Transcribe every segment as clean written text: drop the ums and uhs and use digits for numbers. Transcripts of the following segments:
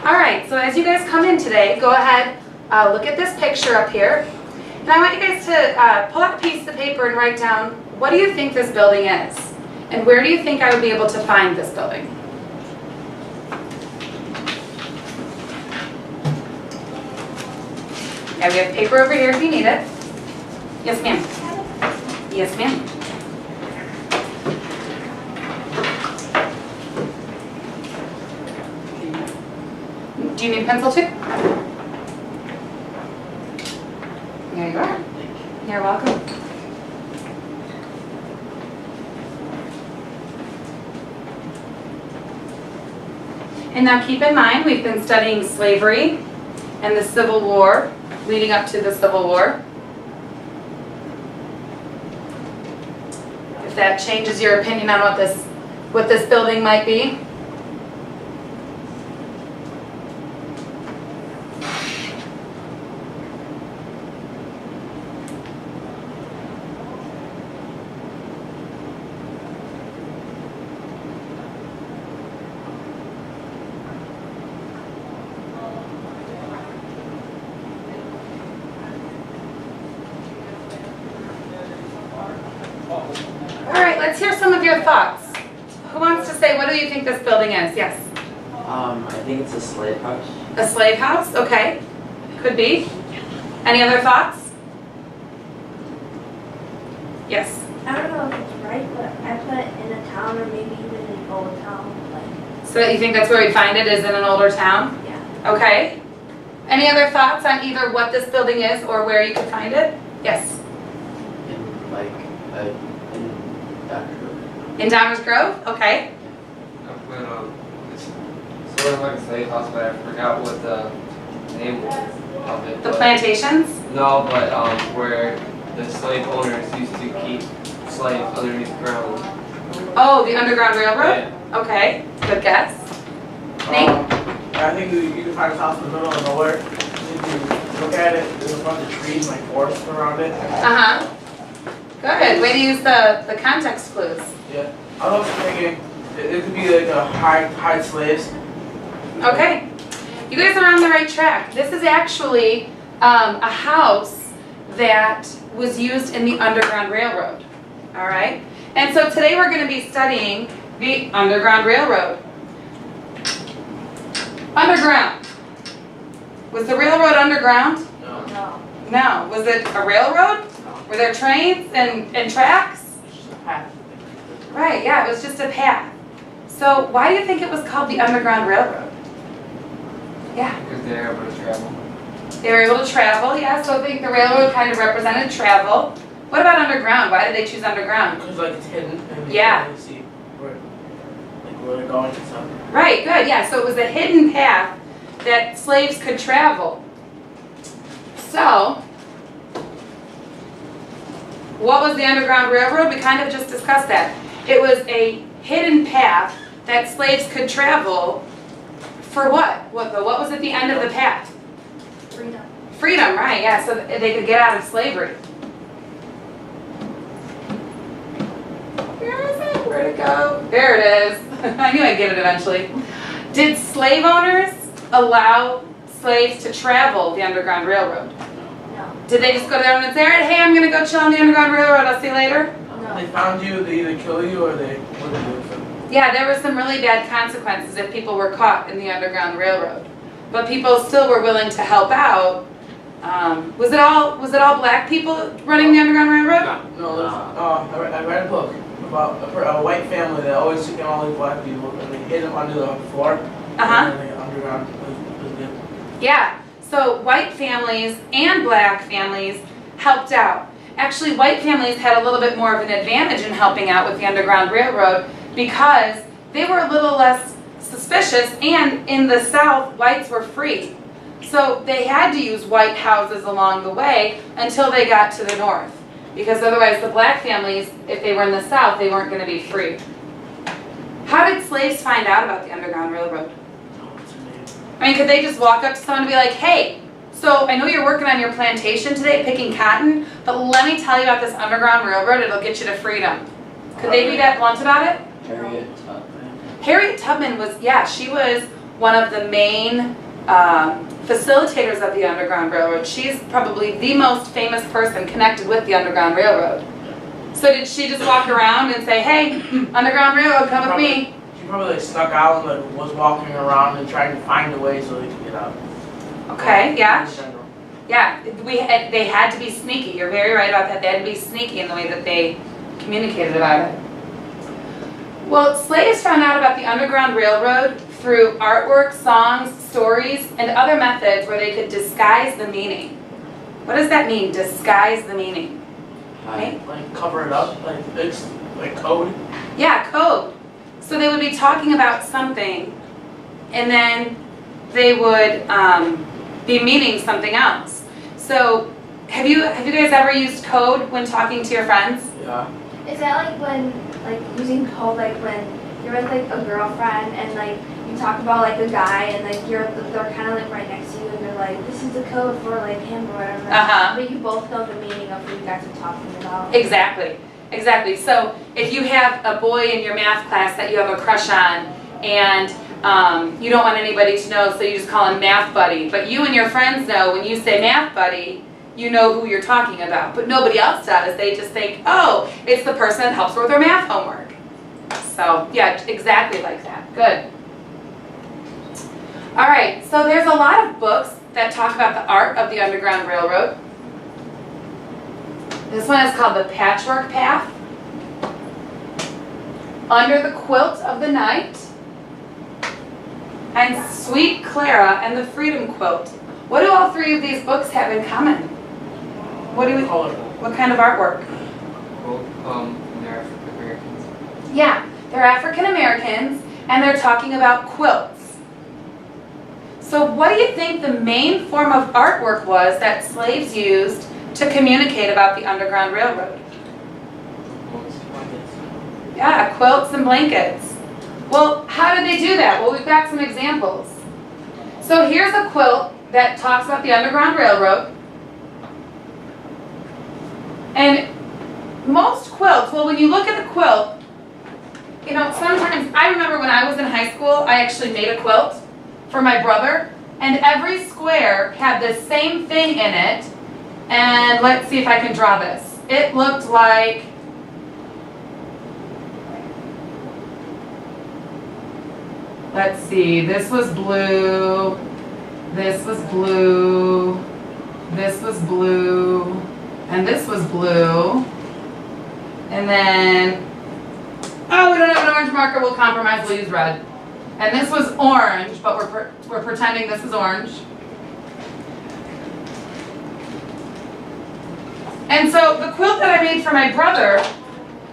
All right, so as you guys come in today, go ahead, look at this picture up here. And I want you guys to pull out a piece of paper and write down, what do you think this building is? And where do you think I would be able to find this building? Yeah, we have paper over here if you need it. Yes, ma'am. Yes, ma'am. Do you need a pencil too? There you are. You're welcome. And now keep in mind, we've been studying slavery and the Civil War, leading up to the Civil War. If that changes your opinion on what this building might be. Let's hear some of your thoughts. Who wants to say, what do you think this building is? Yes? I think it's a slave house. A slave house? Okay. Could be. Any other thoughts? Yes? I don't know if it's right, but I put it in a town or maybe even an old town. So that you think that's where we find it, is in an older town? Yeah. Okay. Any other thoughts on either what this building is or where you could find it? Yes? In Downers Grove? Okay. It's sort of like a slave house, but I forgot what the name of it. The plantations? No, but where the slave owners used to keep slaves underneath the ground. Oh, the Underground Railroad? Yeah. Okay, good guess. Nate? I think you can find a house in the middle of nowhere. If you look at it, there's a bunch of trees and like forests around it. Uh-huh. Good. Way to use the context clues. Yeah. I was also thinking it could be like a hide slaves. Okay. You guys are on the right track. This is actually a house that was used in the Underground Railroad. All right? And so today we're going to be studying the Underground Railroad. Underground. Was the railroad underground? No. No. No. Was it a railroad? Were there trains and tracks? It's just a path. Right, yeah, it was just a path. So why do you think it was called the Underground Railroad? Yeah. Because they're able to travel. They were able to travel, yeah, so I think the railroad kind of represented travel. What about underground? Why did they choose underground? Because like it's hidden and you Yeah. can't really see where they're going and stuff. Right, good, yeah, so it was a hidden path that slaves could travel. So, what was the Underground Railroad? We kind of just discussed that. It was a hidden path that slaves could travel for what? What was at the end of the path? Freedom. Freedom, right, yeah, so they could get out of slavery. Where is it? Where'd it go? There it is. I knew I'd get it eventually. Did slave owners allow slaves to travel the Underground Railroad? No. Did they just go down and say, all right, hey, I'm going to go chill on the Underground Railroad, I'll see you later? No. They found you, they either kill you or they what they do with them. Yeah, there were some really bad consequences if people were caught in the Underground Railroad. But people still were willing to help out. Was it all black people running the Underground Railroad? No, I read a book about a white family that always took in all these black people and they hid them under the floor. Uh-huh. And then the underground was good. Yeah, so white families and black families helped out. Actually, white families had a little bit more of an advantage in helping out with the Underground Railroad because they were a little less suspicious, and in the South, whites were free. So they had to use white houses along the way until they got to the North. Because otherwise the black families, if they were in the South, they weren't going to be free. How did slaves find out about the Underground Railroad? I mean, could they just walk up to someone and be like, hey, so I know you're working on your plantation today, picking cotton, but let me tell you about this Underground Railroad, it'll get you to freedom. Could they be that blunt about it? Harriet Tubman. Harriet Tubman was, yeah, she was one of the main facilitators of the Underground Railroad. She's probably the most famous person connected with the Underground Railroad. So did she just walk around and say, hey, Underground Railroad, come with me? She probably like snuck out and like, was walking around and trying to find a way so they could get out. Okay, yeah. In general. Yeah, they had to be sneaky. You're very right about that. They had to be sneaky in the way that they communicated about it. Well, slaves found out about the Underground Railroad through artwork, songs, stories, and other methods where they could disguise the meaning. What does that mean, disguise the meaning? Right? Like cover it up, like it's like code. Yeah, code. So they would be talking about something, and then they would be meaning something else. So have you guys ever used code when talking to your friends? Yeah. Is that like when, like using code, like when you're with like a girlfriend and like you talk about like a guy and like they're kind of like right next to you and they're like, this is the code for like him or whatever. But you both know the meaning of what you guys are talking about. Exactly, exactly. So if you have a boy in your math class that you have a crush on and you don't want anybody to know, so you just call him Math Buddy. But you and your friends know when you say Math Buddy, you know who you're talking about. But nobody else does. They just think, oh, it's the person that helps her with her math homework. So yeah, exactly like that. Good. All right, so there's a lot of books that talk about the art of the Underground Railroad. This one is called The Patchwork Path, Under the Quilt of the Night, and Sweet Clara and the Freedom Quilt. What do all three of these books have in common? What kind of artwork? Well, they're African Americans. Yeah, they're African Americans and they're talking about quilts. So what do you think the main form of artwork was that slaves used to communicate about the Underground Railroad? Yeah, quilts and blankets. Well, how did they do that? Well, we've got some examples. So here's a quilt that talks about the Underground Railroad. And most quilts, well, when you look at the quilt, you know, sometimes, I remember when I was in high school, I actually made a quilt for my brother, and every square had the same thing in it. And let's see if I can draw this. It looked like, let's see, this was blue, this was blue, this was blue, and this was blue. And then, oh, we don't have an orange marker, we'll compromise, we'll use red. And this was orange, but we're pretending this is orange. And so the quilt that I made for my brother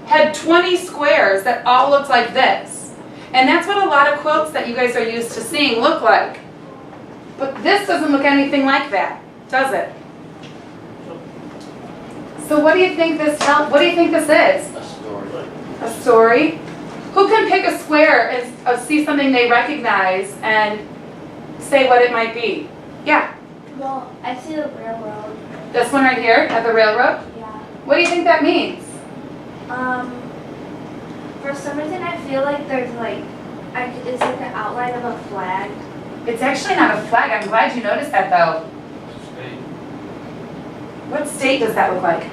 had 20 squares that all looked like this. And that's what a lot of quilts that you guys are used to seeing look like. But this doesn't look anything like that, does it? So what do you think this is? A story. A story? Who can pick a square and see something they recognize and say what it might be? Yeah. Well, I see the railroad. This one right here at the railroad? Yeah. What do you think that means? For some reason I feel like there's like, it's like an outline of a flag. It's actually not a flag. I'm glad you noticed that though. State. What state does that look like?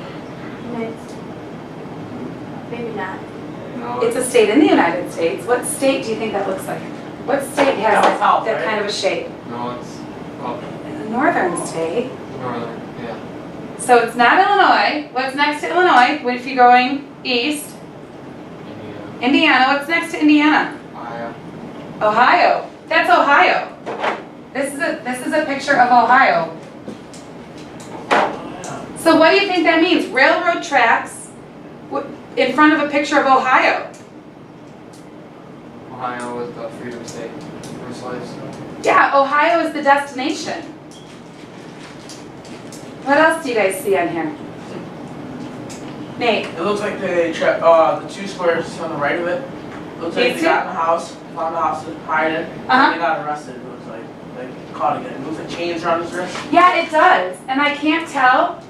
Maybe not. No, It's a state in the United States. What state do you think that looks like? What state has South, that right? kind of a shape? no, it's up A northern state. northern. Yeah. So it's not Illinois. What's next to Illinois if you're going east? Indiana. What's next to Indiana? Ohio. Ohio. That's Ohio. This is a picture of Ohio. So what do you think that means? Railroad tracks in front of a picture of Ohio. Ohio was the freedom state for slaves. Yeah, Ohio is the destination. What else do you guys see on here? Nate. It looks like the two squares on the right of it. Looks like These they two? got in the house, found the house, hide it, Uh-huh. and they got arrested. It looks like caught again. It looks like chains around his wrist. Yeah, it does. And I can't tell.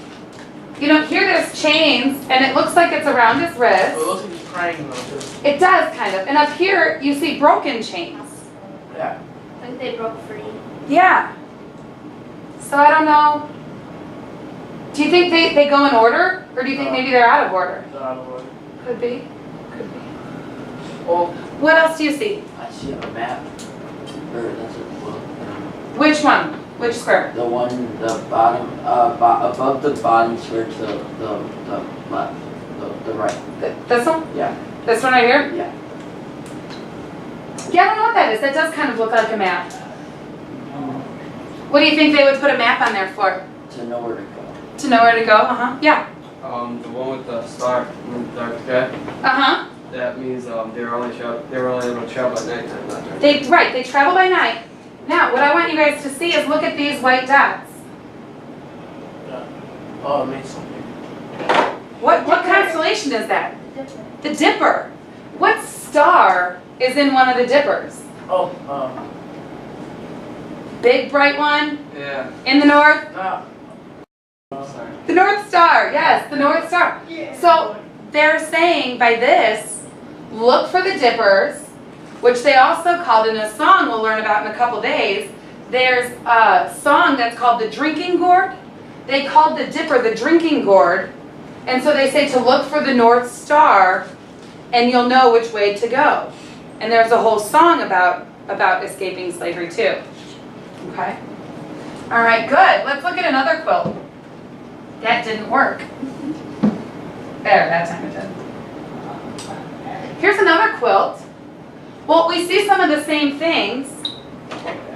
You know, here there's chains, and it looks like it's around his So it wrist. looks like he's praying though too. It does, kind of. And up here, you see broken chains. Yeah. Like they broke free. Yeah. So I don't know. Do you think they go in order? Or do you think maybe they're out of order? They're out of order. Could be. Could be. Well, What else do you see? I see a map. Or that's a book. Which one? Which square? The one, the bottom, above the bottom square to the left, the right. This one? Yeah. This one right here? Yeah. Yeah, I don't know what that is. That does kind of look like a map. What do you think they would put a map on there for? To know where to go. To know where to go? Uh-huh. Yeah. The one with the star in the dark sky. Uh-huh. That means they were only able to travel at nighttime, not during Right, they travel by night. Now, what I want you guys to see is look at these white dots. oh, it makes something. What constellation is that? Different. The Dipper. What star is in one of the Dippers? Oh, Big bright one Yeah. in the north? Sorry. The North Star, yes, the North Star. So they're saying by this, look for the Dippers, which they also called in a song we'll learn about in a couple days. There's a song that's called the Drinking Gourd. They called the Dipper the Drinking Gourd. And so they say to look for the North Star and you'll know which way to go. And there's a whole song about escaping slavery too. Okay? All right, good. Let's look at another quilt. That didn't work. There, that time it did. Here's another quilt. Well, we see some of the same things.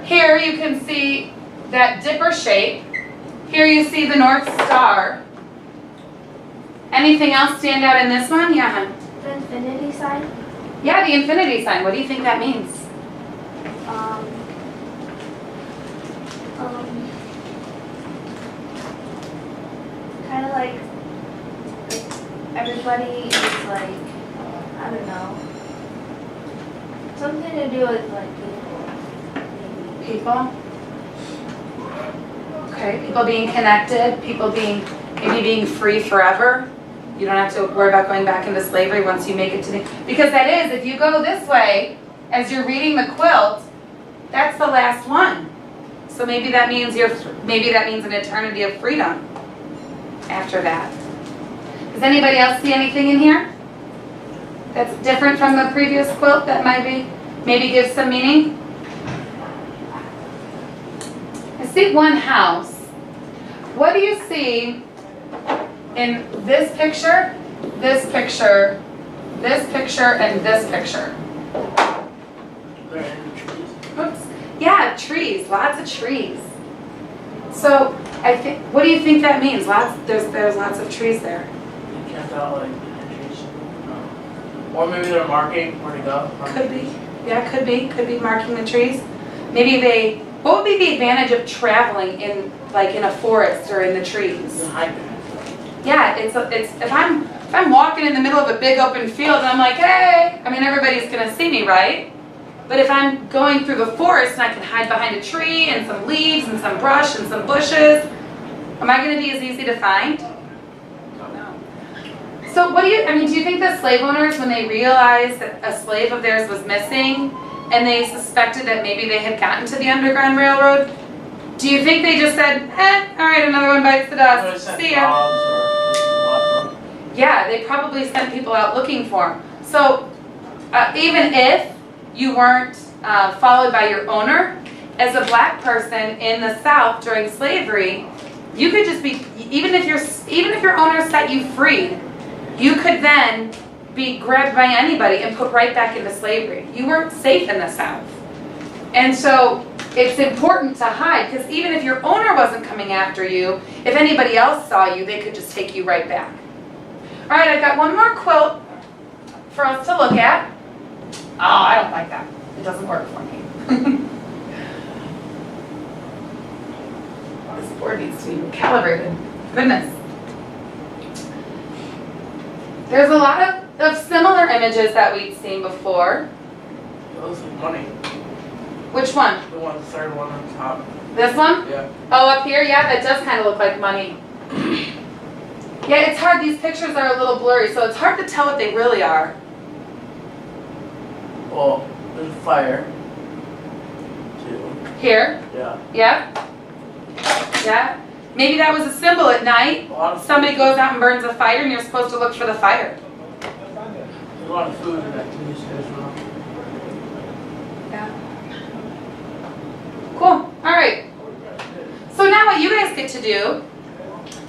Here you can see that dipper shape. Here you see the North Star. Anything else stand out in this one? Yeah, hon. The infinity sign. Yeah, the infinity sign. What do you think that means? Kind of like everybody is like, I don't know, something to do with like people. Maybe. People? Okay, people being connected, people being, maybe being free forever. You don't have to worry about going back into slavery once you make it to the, because that is, if you go this way, as you're reading the quilt, that's the last one. So maybe that means an eternity of freedom after that. Does anybody else see anything in here that's different from the previous quilt that maybe gives some meaning? I see one house. What do you see in this picture, this picture, this picture, and this picture? they're in the trees. Oops. Yeah, trees, lots of trees. So I think, what do you think that means? There's lots of trees there. You can't tell like the trees. Or maybe they're marking where to go. Could be. Yeah, could be marking the trees. Maybe what would be the advantage of traveling in a forest or in the trees? The hike. Yeah, it's if I'm walking in the middle of a big open field and I'm like, hey, I mean everybody's gonna see me, right? But if I'm going through the forest and I can hide behind a tree and some leaves and some brush and some bushes, am I gonna be as easy to find? No. So do you think the slave owners, when they realized that a slave of theirs was missing and they suspected that maybe they had gotten to the Underground Railroad, do you think they just said, all right, another one bites the dust, see ya? Yeah, they probably sent people out looking for them. So even if you weren't followed by your owner, as a black person in the South during slavery, you could just be, even if your owner set you free, you could then be grabbed by anybody and put right back into slavery. You weren't safe in the South. And so it's important to hide, because even if your owner wasn't coming after you, if anybody else saw you, they could just take you right back. All right, I've got one more quilt for us to look at. Oh, I don't like that. It doesn't work for me. This board needs to be calibrated. Goodness. There's a lot of similar images that we've seen before. Those are money. Which one? The third one on top. This one? Yeah. Oh, up here? Yeah, that does kind of look like money. Yeah, it's hard. These pictures are a little blurry, so it's hard to tell what they really are. Well, there's fire. Too. Here? Yeah. Yeah? Yeah? Maybe that was a symbol at night. A lot of Somebody goes out and burns a fire and you're supposed to look for the fire. There's a lot of food in that TV as well. Yeah. Cool. All right. So now what you guys get to do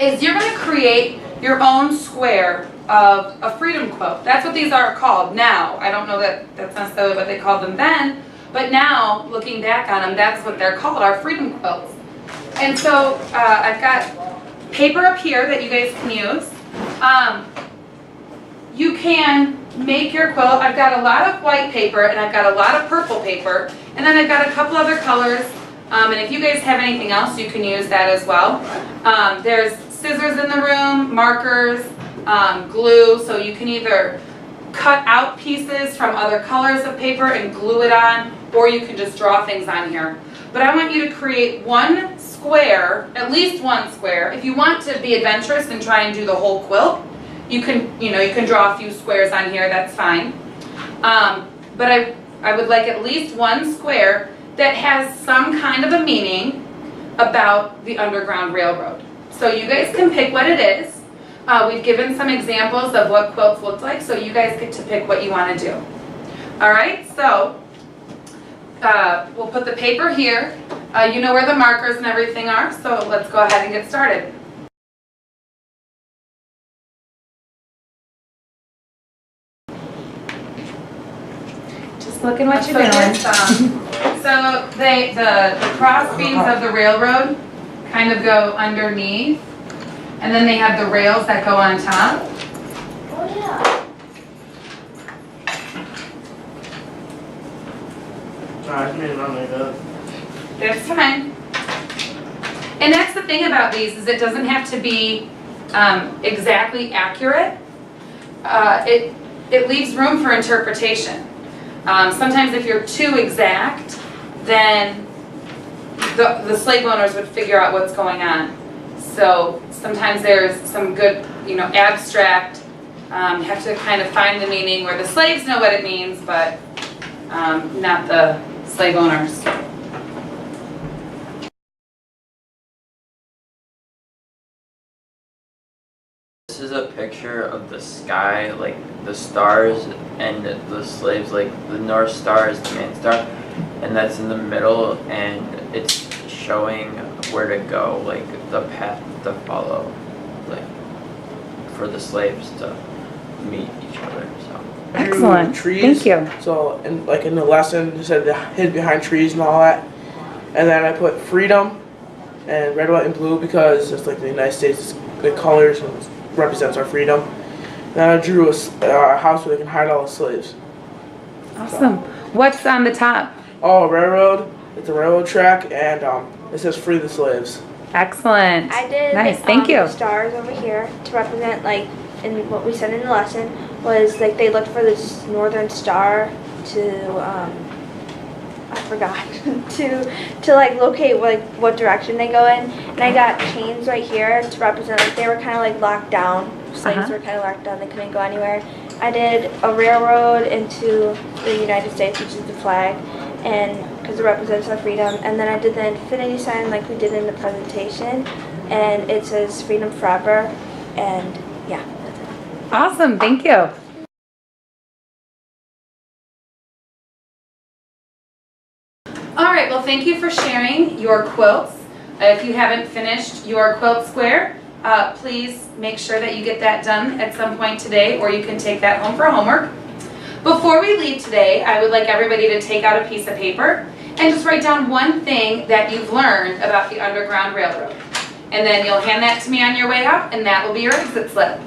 is you're going to create your own square of a Freedom Quilt. That's what these are called now. I don't know that that's necessarily what they called them then, but now, looking back on them, that's what they're called, our Freedom Quilts. And so I've got paper up here that you guys can use. You can make your quilt. I've got a lot of white paper and I've got a lot of purple paper, and then I've got a couple other colors. And if you guys have anything else, you can use that as well. There's scissors in the room, markers, glue, so you can either cut out pieces from other colors of paper and glue it on, or you can just draw things on here. But I want you to create one square, at least one square. If you want to be adventurous and try and do the whole quilt, you can draw a few squares on here, that's fine. But I would like at least one square that has some kind of a meaning about the Underground Railroad. So you guys can pick what it is. We've given some examples of what quilts look like, so you guys get to pick what you want to do. All right, so we'll put the paper here. You know where the markers and everything are, so let's go ahead and get started. Just looking what you're doing. So the cross beams of the railroad kind of go underneath, and then they have the rails that go on top. Oh yeah. I made it on like that. That's fine. And that's the thing about these, is it doesn't have to be exactly accurate. It leaves room for interpretation. Sometimes if you're too exact, then the slave owners would figure out what's going on. So sometimes there's some good, abstract, you have to kind of find the meaning where the slaves know what it means, but not the slave owners. This is a picture of the sky, like the stars, and the slaves, like the North Star is the main star, and that's in the middle, and it's showing where to go, like the path to follow, like for the slaves to meet each other. So Excellent. Trees. Thank you. So, in the lesson, it said they hid behind trees and all that. And then I put freedom and red, white, and blue because it's like the United States, the colors represents our freedom. And then I drew a house where they can hide all the slaves. Awesome. What's on the top? Oh, railroad. It's a railroad track, and it says "Free the Slaves." Excellent. I did Nice. Thank you. stars over here to represent, like, in what we said in the lesson was like they looked for this northern star to I forgot to like locate like what direction they go in. And I got chains right here to represent, like, they were kind of like locked down. Slaves were kind of locked down, they couldn't go anywhere. I did a railroad into the United States, which is the flag, and because it represents our freedom. And then I did the infinity sign like we did in the presentation, and it says freedom forever. And yeah, that's it. Awesome. Thank you. All right, well, thank you for sharing your quilts. If you haven't finished your quilt square, please make sure that you get that done at some point today, or you can take that home for homework. Before we leave today, I would like everybody to take out a piece of paper and just write down one thing that you've learned about the Underground Railroad. And then you'll hand that to me on your way out, and that will be your exit slip.